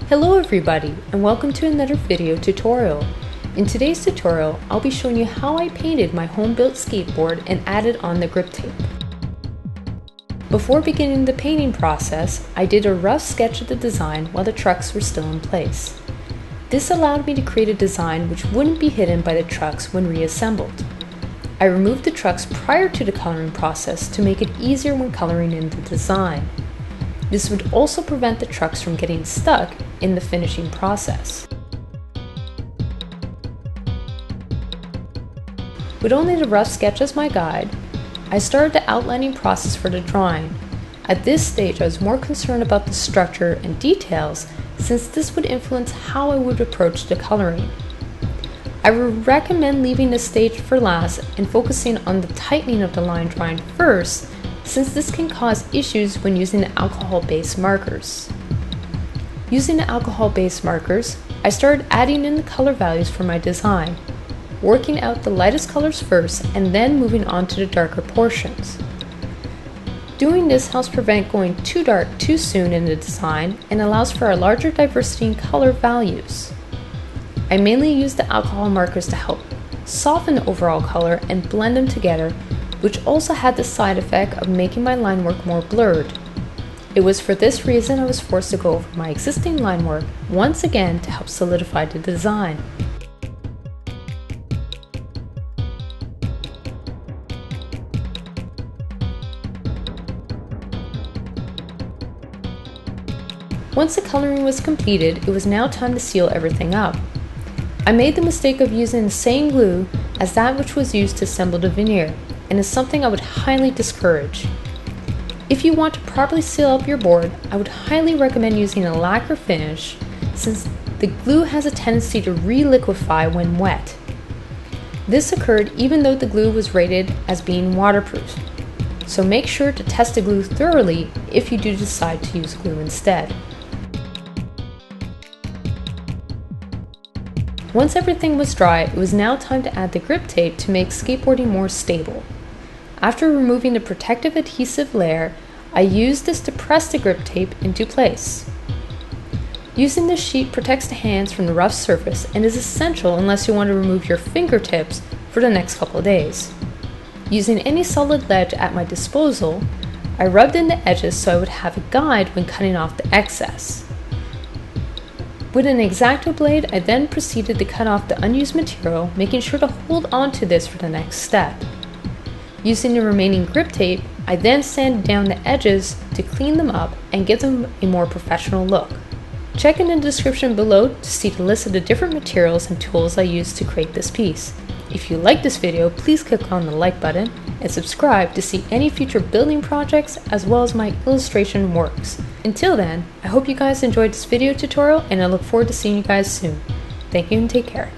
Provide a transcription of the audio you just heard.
Hello everybody, and welcome to another video tutorial. In today's tutorial, I'll be showing you how I painted my home-built skateboard and added on the grip tape. Before beginning the painting process, I did a rough sketch of the design while the trucks were still in place. This allowed me to create a design which wouldn't be hidden by the trucks when reassembled. I removed the trucks prior to the coloring process to make it easier when coloring in the design. This would also prevent the trucks from getting stuck in the finishing process. With only the rough sketch as my guide, I started the outlining process for the drawing. At this stage, I was more concerned about the structure and details since this would influence how I would approach the coloring. I would recommend leaving this stage for last and focusing on the tightening of the line drawing first, since this can cause issues when using the alcohol-based markers. Using the alcohol-based markers, I started adding in the color values for my design, working out the lightest colors first and then moving on to the darker portions. Doing this helps prevent going too dark too soon in the design and allows for a larger diversity in color values. I mainly use the alcohol markers to help soften the overall color and blend them together, which also had the side effect of making my line work more blurred. It was for this reason I was forced to go over my existing line work once again to help solidify the design. Once the coloring was completed, it was now time to seal everything up. I made the mistake of using the same glue as that which was used to assemble the veneer, and is something I would highly discourage. If you want to properly seal up your board, I would highly recommend using a lacquer finish since the glue has a tendency to re-liquefy when wet. This occurred even though the glue was rated as being waterproof, so make sure to test the glue thoroughly if you do decide to use glue instead. Once everything was dry, it was now time to add the grip tape to make skateboarding more stable. After removing the protective adhesive layer, I used this to press the grip tape into place. Using this sheet protects the hands from the rough surface and is essential unless you want to remove your fingertips for the next couple of days. Using any solid ledge at my disposal, I rubbed in the edges so I would have a guide when cutting off the excess. With an X-Acto blade, I then proceeded to cut off the unused material, making sure to hold on to this for the next step. Using the remaining grip tape, I then sanded down the edges to clean them up and give them a more professional look. Check in the description below to see the list of the different materials and tools I used to create this piece. If you like this video, please click on the like button and subscribe to see any future building projects as well as my illustration works. Until then, I hope you guys enjoyed this video tutorial and I look forward to seeing you guys soon. Thank you and take care.